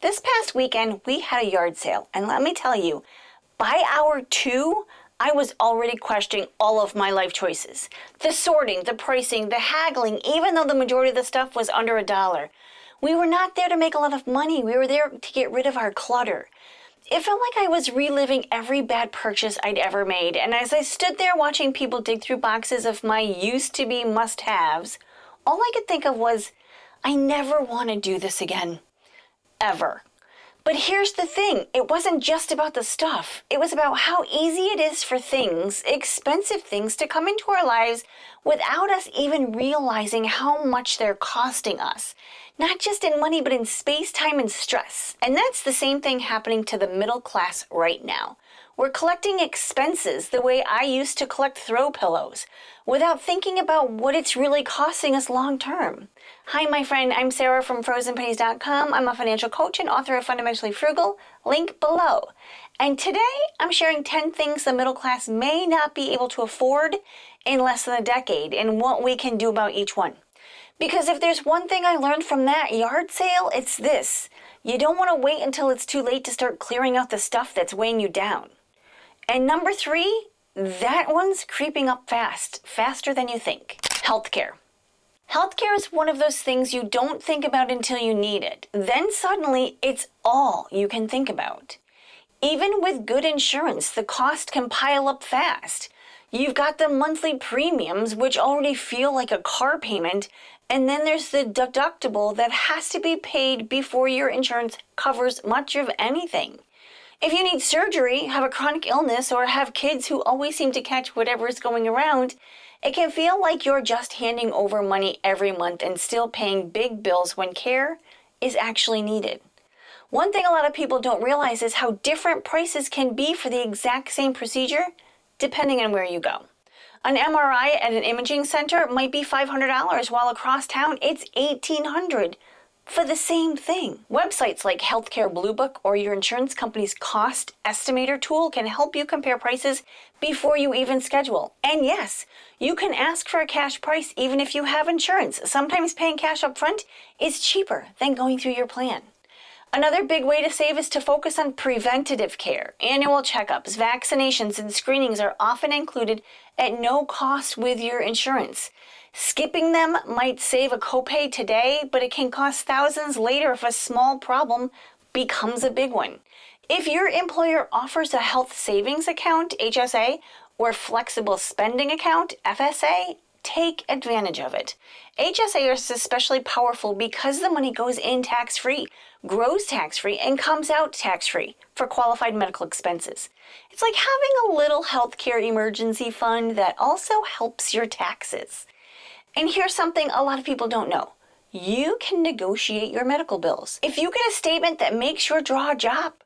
This past weekend, we had a yard sale, and let me tell you, by hour 2, I was already questioning all of my life choices. The sorting, the pricing, the haggling, even though the majority of the stuff was under $1. We were not there to make a lot of money. We were there to get rid of our clutter. It felt like I was reliving every bad purchase I'd ever made, and as I stood there watching people dig through boxes of my used-to-be must-haves, all I could think of was, I never want to do this again. Ever. But here's the thing, it wasn't just about the stuff. It was about how easy it is for things, expensive things, to come into our lives without us even realizing how much they're costing us. Not just in money, but in space, time, and stress. And that's the same thing happening to the middle class right now. We're collecting expenses the way I used to collect throw pillows, without thinking about what it's really costing us long term. Hi, my friend, I'm Sarah from FrozenPennies.com. I'm a financial coach and author of Fundamentally Frugal, link below. And today I'm sharing 10 things the middle class may not be able to afford in less than a decade and what we can do about each one. Because if there's one thing I learned from that yard sale, it's this. You don't want to wait until it's too late to start clearing out the stuff that's weighing you down. And number 3, that one's creeping up fast, faster than you think. Healthcare. Healthcare is one of those things you don't think about until you need it. Then suddenly, it's all you can think about. Even with good insurance, the cost can pile up fast. You've got the monthly premiums, which already feel like a car payment, and then there's the deductible that has to be paid before your insurance covers much of anything. If you need surgery, have a chronic illness, or have kids who always seem to catch whatever is going around, it can feel like you're just handing over money every month and still paying big bills when care is actually needed. One thing a lot of people don't realize is how different prices can be for the exact same procedure, depending on where you go. An MRI at an imaging center might be $500, while across town it's $1,800 for the same thing. Websites like Healthcare Blue Book or your insurance company's cost estimator tool can help you compare prices before you even schedule. And yes, you can ask for a cash price even if you have insurance. Sometimes paying cash up front is cheaper than going through your plan. Another big way to save is to focus on preventative care. Annual checkups, vaccinations, and screenings are often included at no cost with your insurance. Skipping them might save a copay today, but it can cost thousands later if a small problem becomes a big one. If your employer offers a health savings account, HSA, or flexible spending account, FSA, take advantage of it. HSA is especially powerful because the money goes in tax-free, grows tax-free, and comes out tax-free for qualified medical expenses. It's like having a little healthcare emergency fund that also helps your taxes. And here's something a lot of people don't know. You can negotiate your medical bills. If you get a statement that makes your draw drop,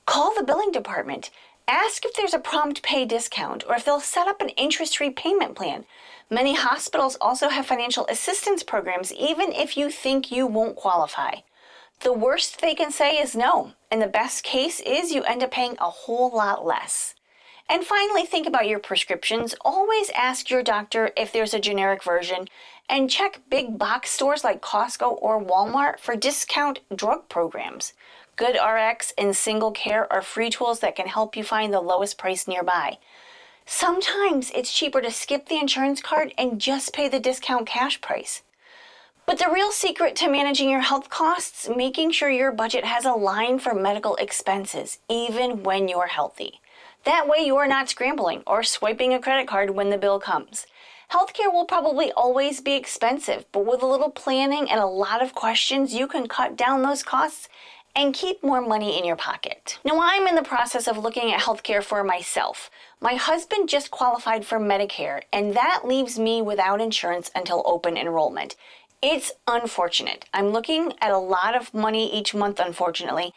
call the billing department. Ask if there's a prompt pay discount or if they'll set up an interest-free payment plan. Many hospitals also have financial assistance programs, even if you think you won't qualify. The worst they can say is no, and the best case is you end up paying a whole lot less. And finally, think about your prescriptions. Always ask your doctor if there's a generic version, and check big box stores like Costco or Walmart for discount drug programs. GoodRx and Single Care are free tools that can help you find the lowest price nearby. Sometimes it's cheaper to skip the insurance card and just pay the discount cash price. But the real secret to managing your health costs, making sure your budget has a line for medical expenses, even when you're healthy. That way you're not scrambling or swiping a credit card when the bill comes. Healthcare will probably always be expensive, but with a little planning and a lot of questions, you can cut down those costs and keep more money in your pocket. Now, I'm in the process of looking at healthcare for myself. My husband just qualified for Medicare, and that leaves me without insurance until open enrollment. It's unfortunate. I'm looking at a lot of money each month, unfortunately.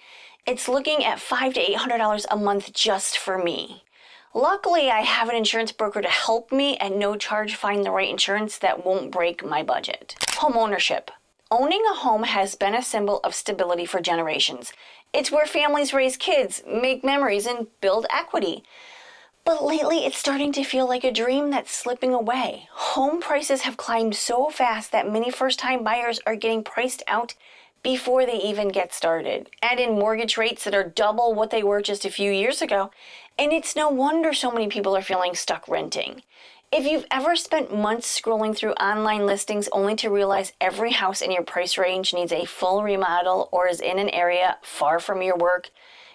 It's looking at $500 to $800 a month just for me. Luckily, I have an insurance broker to help me at no charge find the right insurance that won't break my budget. Homeownership. Owning a home has been a symbol of stability for generations. It's where families raise kids, make memories, and build equity. But lately, it's starting to feel like a dream that's slipping away. Home prices have climbed so fast that many first-time buyers are getting priced out before they even get started. Add in mortgage rates that are double what they were just a few years ago, and it's no wonder so many people are feeling stuck renting. If you've ever spent months scrolling through online listings only to realize every house in your price range needs a full remodel or is in an area far from your work,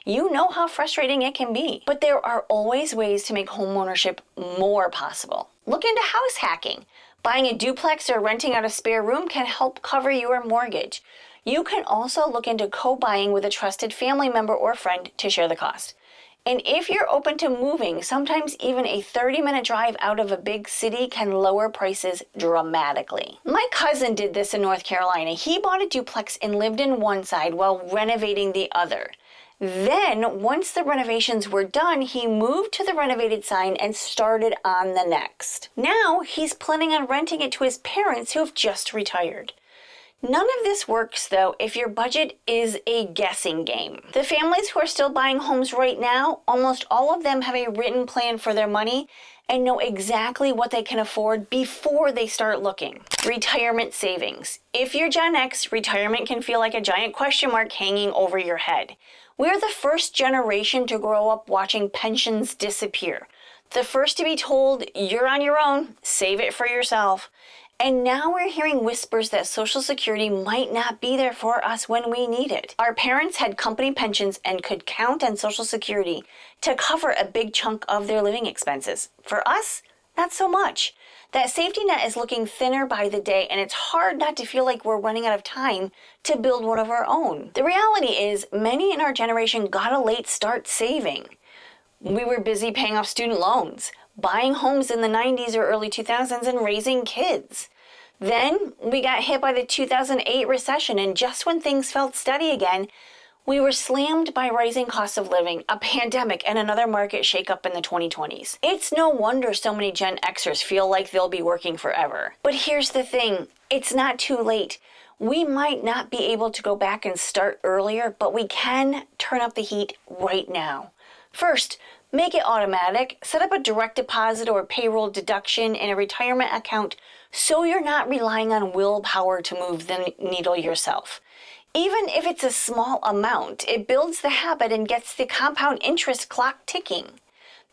you know how frustrating it can be. But there are always ways to make homeownership more possible. Look into house hacking. Buying a duplex or renting out a spare room can help cover your mortgage. You can also look into co-buying with a trusted family member or friend to share the cost. And if you're open to moving, sometimes even a 30-minute drive out of a big city can lower prices dramatically. My cousin did this in North Carolina. He bought a duplex and lived in one side while renovating the other. Then, once the renovations were done, he moved to the renovated side and started on the next. Now, he's planning on renting it to his parents who have just retired. None of this works, though, if your budget is a guessing game. The families who are still buying homes right now, almost all of them have a written plan for their money and know exactly what they can afford before they start looking. Retirement savings. If you're Gen X, retirement can feel like a giant question mark hanging over your head. We're the first generation to grow up watching pensions disappear. The first to be told, you're on your own, save it for yourself. And now we're hearing whispers that Social Security might not be there for us when we need it. Our parents had company pensions and could count on Social Security to cover a big chunk of their living expenses. For us, not so much. That safety net is looking thinner by the day, and it's hard not to feel like we're running out of time to build one of our own. The reality is, many in our generation got a late start saving. We were busy paying off student loans, buying homes in the 90s or early 2000s, and raising kids. Then we got hit by the 2008 recession, and just when things felt steady again, we were slammed by rising costs of living, a pandemic, and another market shakeup in the 2020s. It's no wonder so many Gen Xers feel like they'll be working forever. But here's the thing, it's not too late. We might not be able to go back and start earlier, but we can turn up the heat right now. First, make it automatic. Set up a direct deposit or payroll deduction in a retirement account so you're not relying on willpower to move the needle yourself. Even if it's a small amount, it builds the habit and gets the compound interest clock ticking.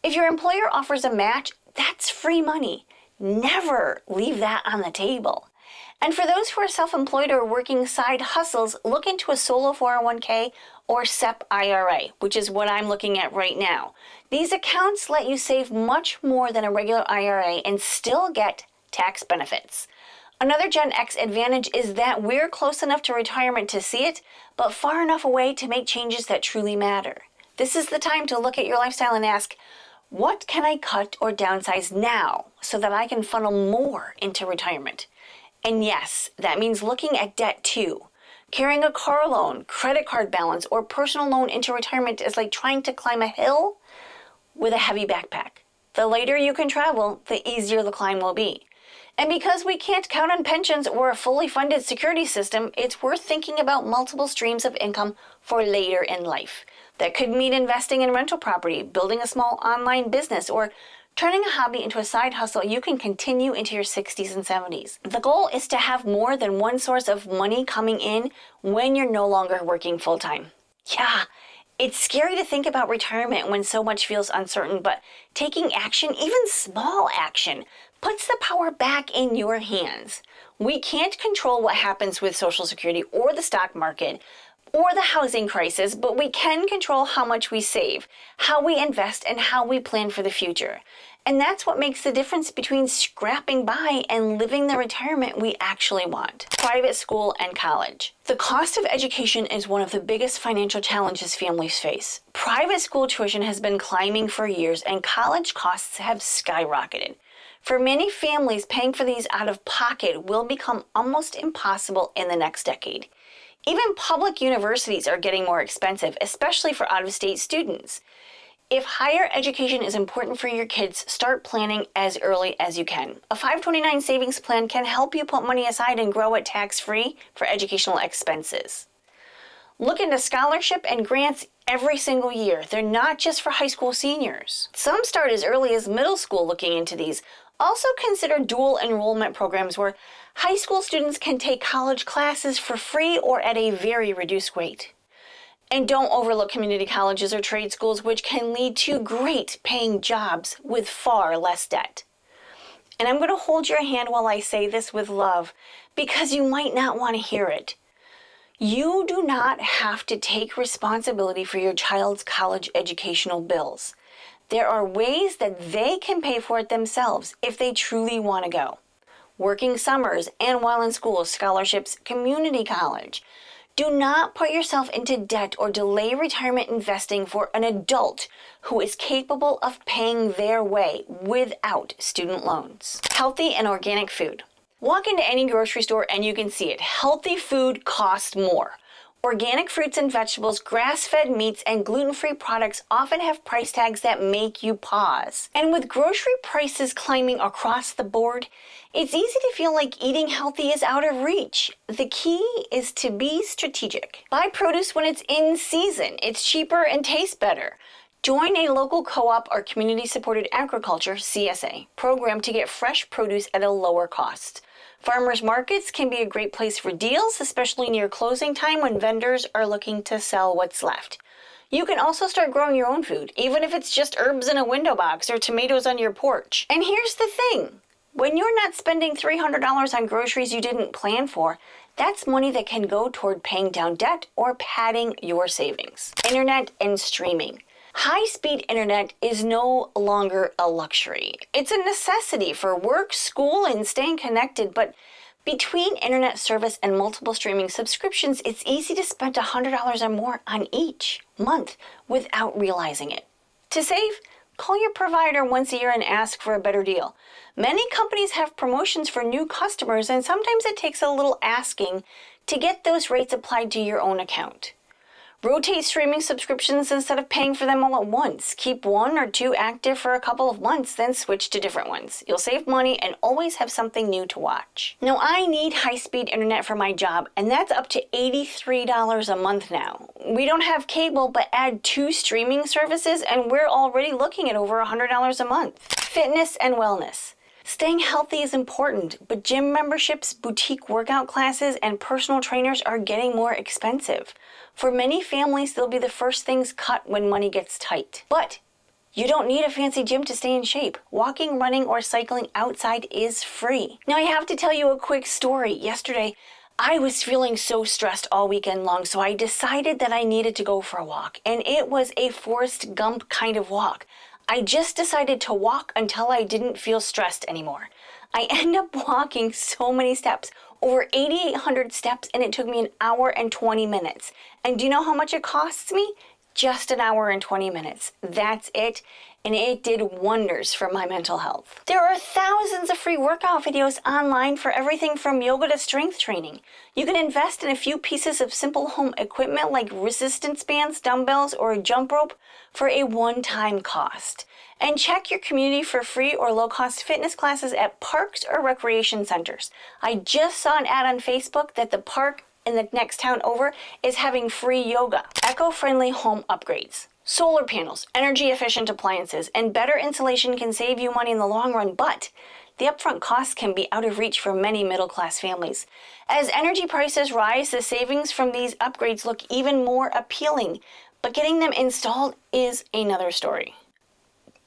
If your employer offers a match, that's free money. Never leave that on the table. And for those who are self-employed or working side hustles, look into a solo 401k or SEP IRA, which is what I'm looking at right now. These accounts let you save much more than a regular IRA and still get tax benefits. Another Gen X advantage is that we're close enough to retirement to see it, but far enough away to make changes that truly matter. This is the time to look at your lifestyle and ask, what can I cut or downsize now so that I can funnel more into retirement? And yes, that means looking at debt too. Carrying a car loan, credit card balance, or personal loan into retirement is like trying to climb a hill with a heavy backpack. The lighter you can travel, the easier the climb will be. And because we can't count on pensions or a fully funded security system, it's worth thinking about multiple streams of income for later in life. That could mean investing in rental property, building a small online business, or turning a hobby into a side hustle you can continue into your 60s and 70s. The goal is to have more than one source of money coming in when you're no longer working full-time. Yeah, it's scary to think about retirement when so much feels uncertain, but taking action, even small action, puts the power back in your hands. We can't control what happens with Social Security or the stock market or the housing crisis, but we can control how much we save, how we invest, and how we plan for the future. And that's what makes the difference between scrapping by and living the retirement we actually want. Private school and college. The cost of education is one of the biggest financial challenges families face. Private school tuition has been climbing for years, and college costs have skyrocketed. For many families, paying for these out of pocket will become almost impossible in the next decade. Even public universities are getting more expensive, especially for out-of-state students. If higher education is important for your kids, start planning as early as you can. A 529 savings plan can help you put money aside and grow it tax-free for educational expenses. Look into scholarship and grants every single year. They're not just for high school seniors. Some start as early as middle school looking into these. Also consider dual enrollment programs where High school students can take college classes for free or at a very reduced rate. And don't overlook community colleges or trade schools, which can lead to great paying jobs with far less debt. And I'm going to hold your hand while I say this with love, because you might not want to hear it. You do not have to take responsibility for your child's college educational bills. There are ways that they can pay for it themselves if they truly want to go. Working summers and while in school, scholarships, community college. Do not put yourself into debt or delay retirement investing for an adult who is capable of paying their way without student loans. Healthy and organic food. Walk into any grocery store and you can see it. Healthy food costs more. Organic fruits and vegetables, grass-fed meats, and gluten-free products often have price tags that make you pause. And with grocery prices climbing across the board, it's easy to feel like eating healthy is out of reach. The key is to be strategic. Buy produce when it's in season. It's cheaper and tastes better. Join a local co-op or community-supported agriculture, CSA, program to get fresh produce at a lower cost. Farmers markets can be a great place for deals, especially near closing time when vendors are looking to sell what's left. You can also start growing your own food, even if it's just herbs in a window box or tomatoes on your porch. And here's the thing. When you're not spending $300 on groceries you didn't plan for, that's money that can go toward paying down debt or padding your savings. Internet and streaming. High-speed internet is no longer a luxury. It's a necessity for work, school, and staying connected, but between internet service and multiple streaming subscriptions, it's easy to spend $100 or more on each month without realizing it. To save, call your provider once a year and ask for a better deal. Many companies have promotions for new customers, and sometimes it takes a little asking to get those rates applied to your own account. Rotate streaming subscriptions instead of paying for them all at once. Keep one or two active for a couple of months, then switch to different ones. You'll save money and always have something new to watch. Now, I need high-speed internet for my job, and that's up to $83 a month now. We don't have cable, but add 2 streaming services, and we're already looking at over $100 a month. Fitness and wellness. Staying healthy is important, but gym memberships, boutique workout classes, and personal trainers are getting more expensive. For many families, they'll be the first things cut when money gets tight. But you don't need a fancy gym to stay in shape. Walking, running, or cycling outside is free. Now, I have to tell you a quick story. Yesterday, I was feeling so stressed all weekend long, so I decided that I needed to go for a walk. And it was a Forrest Gump kind of walk. I just decided to walk until I didn't feel stressed anymore. I ended up walking so many steps, over 8,800 steps, and it took me 1 hour and 20 minutes. And do you know how much it costs me? Just 1 hour and 20 minutes. That's it. And it did wonders for my mental health. There are thousands of free workout videos online for everything from yoga to strength training. You can invest in a few pieces of simple home equipment like resistance bands, dumbbells, or a jump rope for a one-time cost. And check your community for free or low-cost fitness classes at parks or recreation centers. I just saw an ad on Facebook that the park in the next town over is having free yoga. Eco-friendly home upgrades. Solar panels, energy-efficient appliances, and better insulation can save you money in the long run, but the upfront costs can be out of reach for many middle-class families. As energy prices rise, the savings from these upgrades look even more appealing, but getting them installed is another story.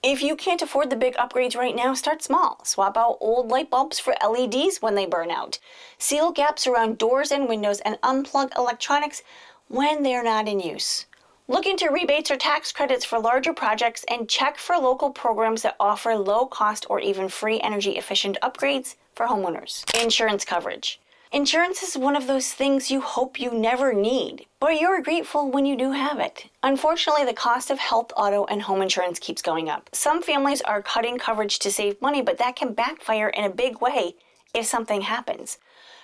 If you can't afford the big upgrades right now, start small. Swap out old light bulbs for LEDs when they burn out. Seal gaps around doors and windows and unplug electronics when they're not in use. Look into rebates or tax credits for larger projects and check for local programs that offer low cost or even free energy efficient upgrades for homeowners. Insurance coverage. Insurance is one of those things you hope you never need, but you're grateful when you do have it. Unfortunately, the cost of health, auto, and home insurance keeps going up. Some families are cutting coverage to save money, but that can backfire in a big way if something happens.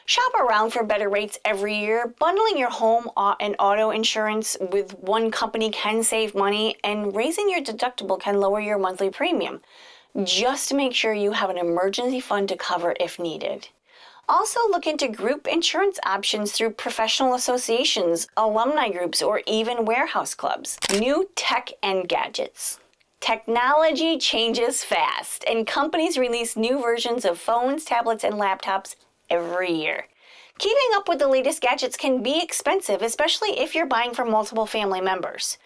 Shop around for better rates every year. Bundling your home and auto insurance with one company can save money, and raising your deductible can lower your monthly premium. Just make sure you have an emergency fund to cover if needed. Also, look into group insurance options through professional associations, alumni groups, or even warehouse clubs. New tech and gadgets. Technology changes fast, and companies release new versions of phones, tablets, and laptops every year. Keeping up with the latest gadgets can be expensive, especially if you're buying for multiple family members.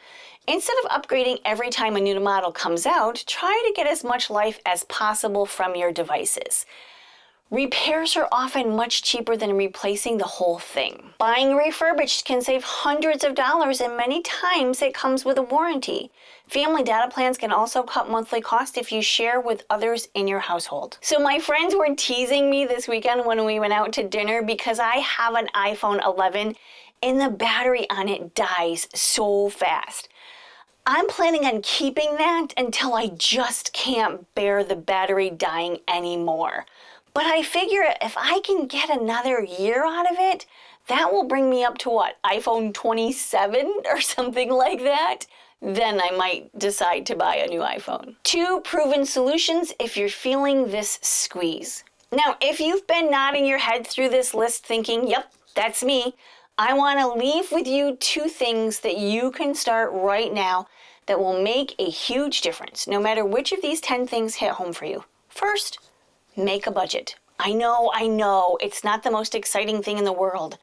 Instead of upgrading every time a new model comes out, try to get as much life as possible from your devices. Repairs are often much cheaper than replacing the whole thing. Buying refurbished can save hundreds of dollars, and many times it comes with a warranty. Family data plans can also cut monthly costs if you share with others in your household. So my friends were teasing me this weekend when we went out to dinner because I have an iPhone 11 and the battery on it dies so fast. I'm planning on keeping that until I just can't bear the battery dying anymore. But I figure if I can get another year out of it, that will bring me up to what, iPhone 27 or something like that? Then I might decide to buy a new iPhone. 2 proven solutions if you're feeling this squeeze. Now, if you've been nodding your head through this list thinking, yep, that's me, I want to leave with you 2 things that you can start right now that will make a huge difference, no matter which of these 10 things hit home for you. First, make a budget. I know, it's not the most exciting thing in the world,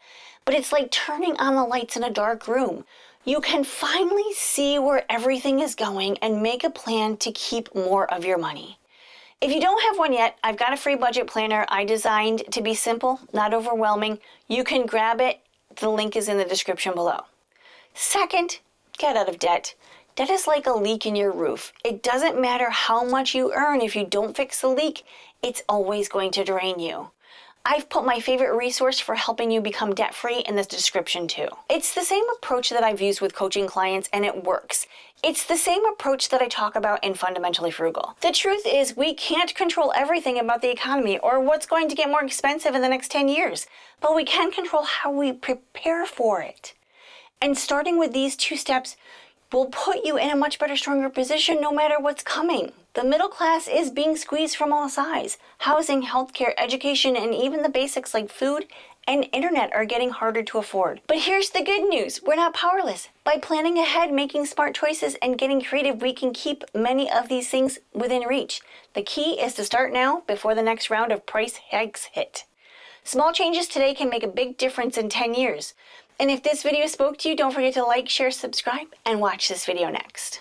but it's like turning on the lights in a dark room. You can finally see where everything is going and make a plan to keep more of your money. If you don't have one yet, I've got a free budget planner I designed to be simple, not overwhelming. You can grab it. The link is in the description below. Second, get out of debt. Debt is like a leak in your roof. It doesn't matter how much you earn. If you don't fix the leak, it's always going to drain you. I've put my favorite resource for helping you become debt-free in the description too. It's the same approach that I've used with coaching clients, and it works. It's the same approach that I talk about in Fundamentally Frugal. The truth is, we can't control everything about the economy or what's going to get more expensive in the next 10 years, but we can control how we prepare for it. And starting with these 2 steps will put you in a much better, stronger position no matter what's coming. The middle class is being squeezed from all sides. Housing, healthcare, education, and even the basics like food and internet are getting harder to afford. But here's the good news. We're not powerless. By planning ahead, making smart choices, and getting creative, we can keep many of these things within reach. The key is to start now before the next round of price hikes hit. Small changes today can make a big difference in 10 years. And if this video spoke to you, don't forget to like, share, subscribe, and watch this video next.